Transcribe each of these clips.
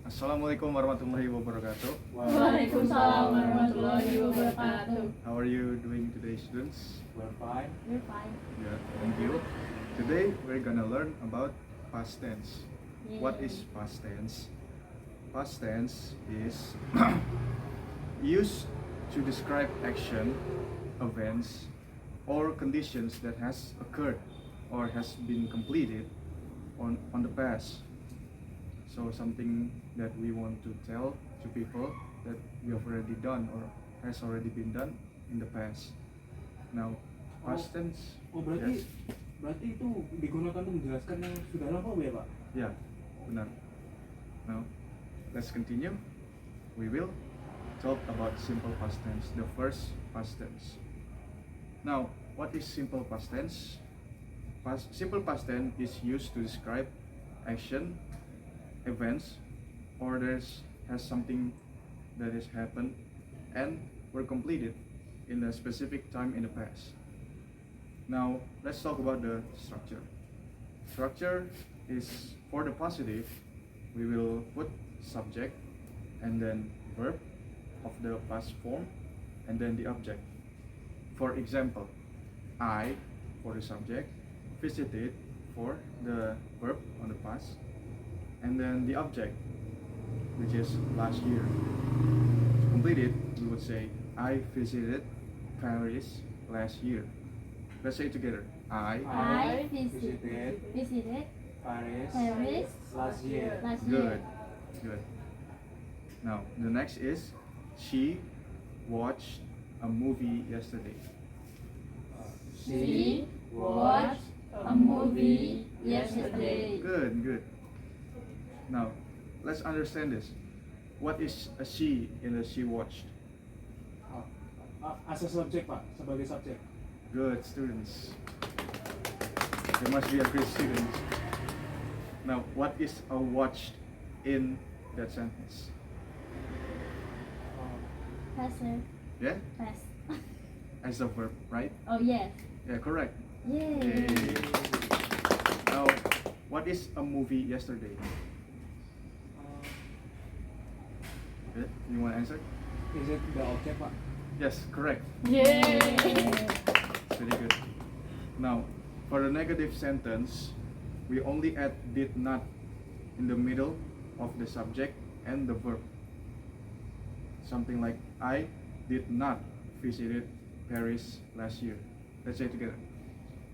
Assalamualaikum warahmatullahi wabarakatuh. Waalaikumsalam warahmatullahi wabarakatuh. How are you doing today, students? We're fine. We're fine. Yeah, thank you. Today we're gonna learn about past tense. What is past tense? Past tense is used to describe action, events, or conditions that has occurred or has been completed on the past. So something that we want to tell to people that we have already done or has already been done in the past. Now, past tense. Berarti Yes. berarti itu digunakan untuk menjelaskan yang sudah lampau ya, Pak? Ya, benar. Now, let's continue. We will talk about simple past tense, the first past tense. Now, what is simple past tense? Simple past tense is used to describe action, events, or has something that has happened and were completed in a specific time in the past. Now, let's talk about the structure. Structure is for the positive, we will put subject and then verb of the past form and then the object. For example, I for the subject, visited for the verb on the past, and then the object, which is last year. To complete it, we would say I visited Paris last year. Let's say it together. I visited visited Paris Paris last year. last Good, year. good. Now the next is she watched a movie yesterday. She watched a movie yesterday. Good, good. Now let's understand this. What is a she in the she watched? As a subject, Pak, sebagai subjek. Good students. There must be a great student. Now, what is a watched in that sentence? Past, sir. Yeah? Past. As a verb, right? Oh yes. Yeah, correct. Yay. Yay. Now, what is a movie yesterday? Yeah? You want to answer? Is it the object, Pak? Yes, correct. Yay. Very good. Now, for the negative sentence, we only add did not in the middle of the subject and the verb. Something like I did not visited Paris last year. Let's say it together.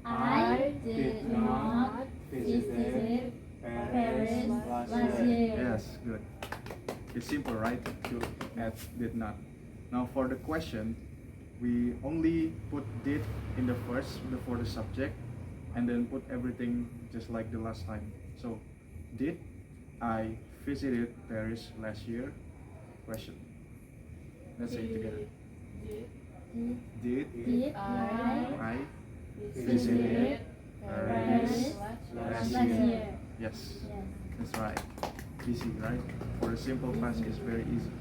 I did not visit Paris last year. Yes, good. It's simple, right? To add did not. Now for the question, we only put did in the first before the subject and then put everything just like the last time. So, did I visited Paris last year? Question. Let's say it together. Did I visited Paris last year? Yes, that's right. Easy, right? For the simple past, it's very easy.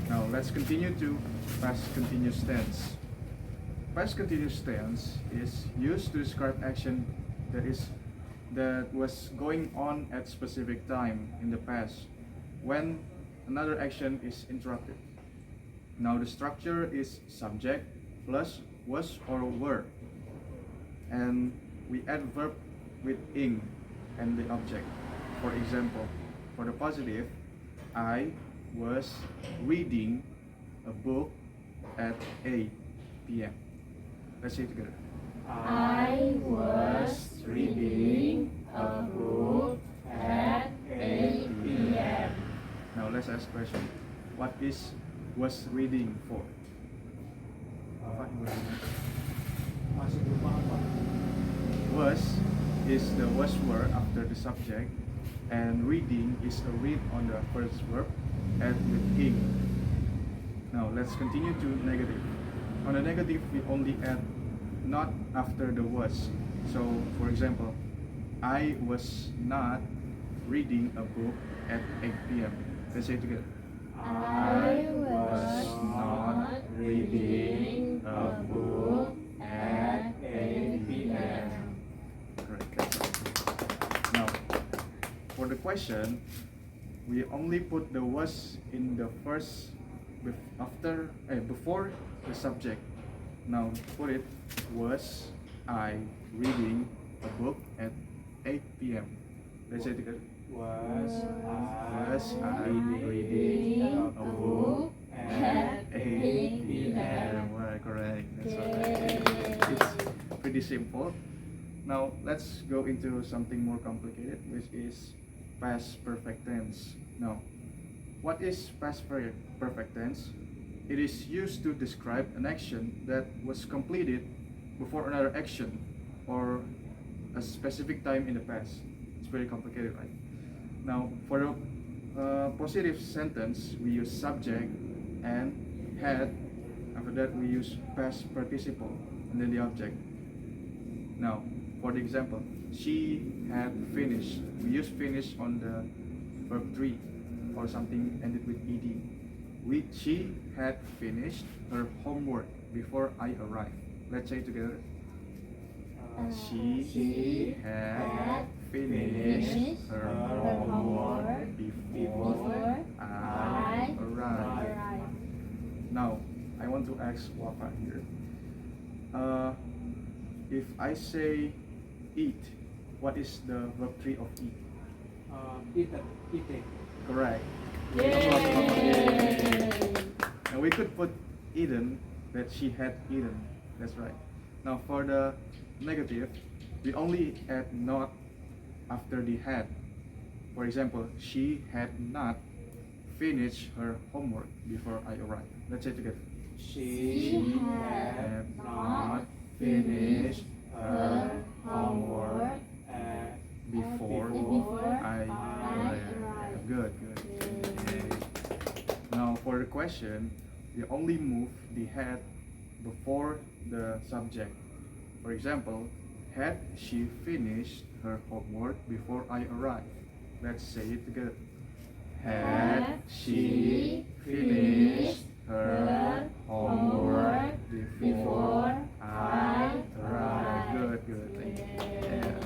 Now let's continue to past continuous tense. Past continuous tense is used to describe action that was going on at specific time in the past when another action is interrupted. Now the structure is subject plus was or were, and we add verb with ing and the object. For example, for the positive, I was reading a book at 8 p.m. Let's say it together. I was reading a book at 8 p.m. Now let's ask question. What is was reading for? What was reading? Masih belum paham, Pak. Was is the was word after the subject, and reading is a read on the first verb and with ing. Now let's continue to negative. On the negative, we only add not after the was. So for example, I was not reading a book at 8 p.m. Let's say it together. I was not reading a book at 8 p.m. Correct. That's right. Now, for the question, we only put the was in the first before the subject. Now put it, was I reading a book at 8 p.m. Let's say it together. Was Was I reading reading a a book book at 8 p.m. p.m. Right, correct. That's right. It's pretty simple. Now let's go into something more complicated, which is past perfect tense. Now, what is perfect tense? It is used to describe an action that was completed before another action or a specific time in the past. It's very complicated, right? Now, for the positive sentence, we use subject and had. After that, we use past participle and then the object. Now, for the example, she had finished. We use finish on the verb 3 or something ended with ed. She had finished her homework before I arrived. Let's say together. She had finished her homework before I arrived. Now, I want to ask Wafa here. If I say eat, what is the verb 3 of eat? Eating. Correct. Yay! Now we could put eaten, that she had eaten. That's right. Now for the negative, we only add not after the had. For example, she had not finished her homework before I arrived. Let's say it together. She had not finished her homework Before Before I arrived. Good, good. Okay. Now for the question, we only move the had before the subject. For example, had she finished her homework before I arrived? Let's say it together. Had she finished her homework before I arrived? Good, good. Thank you. Yeah.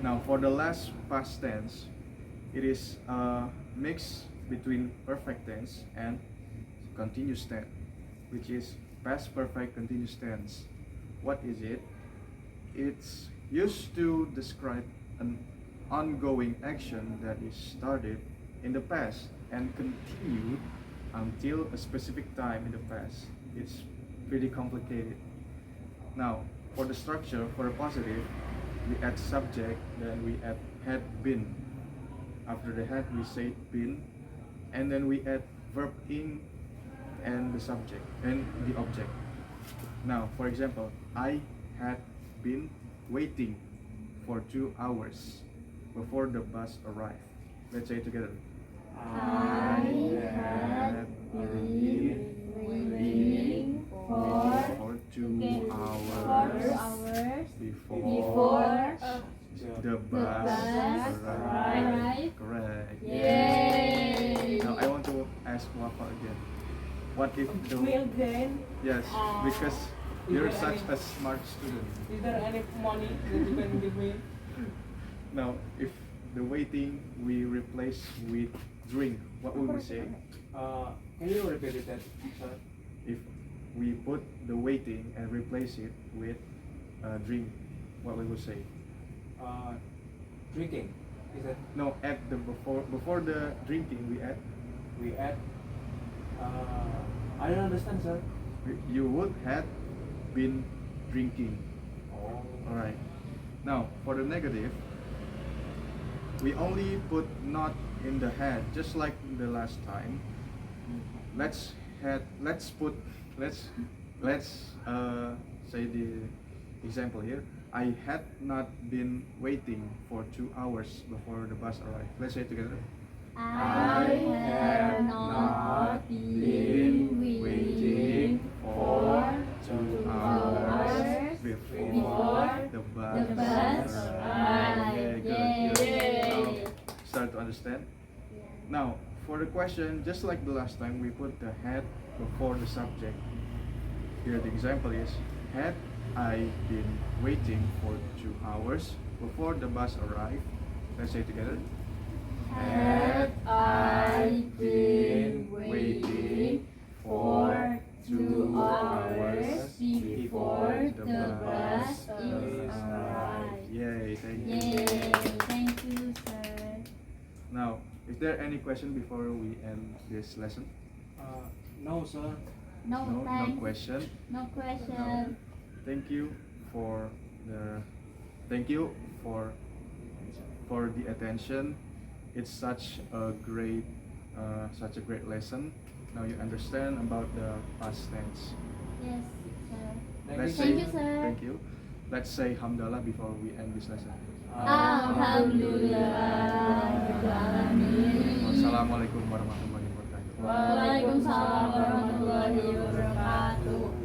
Now for the last past tense, it is a mix between perfect tense and continuous tense, which is past perfect continuous tense. What is it? It's used to describe an ongoing action that is started in the past and continued until a specific time in the past. It's pretty complicated. Now, for the structure, for a positive, we add subject, then we add had been. After the had, we say been, and then we add verb in and the subject and the object. Now, for example, I had been waiting for 2 hours before the bus arrived. Let's say it together. I had been waiting for 2 4 hours hours before the the bus bus arrived. arrived. Correct. Yay! Now I want to ask Wafa again. What if the Then, yes, because you're such a smart student. is there any money that you can give me? Now, if the waiting we replace with drink, what would we say? Can you repeat that, sir? If we put the waiting and replace it with drink, what we would say? Drinking. Is that No, at the before the drinking we add. we add? I don't understand, sir. You would have been drinking. Oh. Alright. Now for the negative, we only put not in the head, just like the last time. Let's say the example here. I had not been waiting for 2 hours before the bus arrived. Let's say it together. I have not been waiting for 2 hours before the the bus bus arrived. arrived. Yeah, good, Yay! good. Now, start to understand. Now, for the question, just like the last time, we put the had before the subject. Here the example is, had I been waiting for 2 hours before the bus arrived? Let's say it together. Had I been waiting for 2 hours before the bus is arrived. Yay, thank you. Yay, thank you, sir. Now, is there any question before we end this lesson? No, sir. No, No thanks. question. No question. Thank you for the for the attention. It's such a great lesson. Now you understand about the past tense. Yes, sir. Let's Thank say you, sir. thank you. Let's say hamdalah before we end this lesson. Alhamdulillahirrahmanirrahim. Wassalamualaikum warahmatullahi wabarakatuh. Waalaikumsalam warahmatullahi wabarakatuh.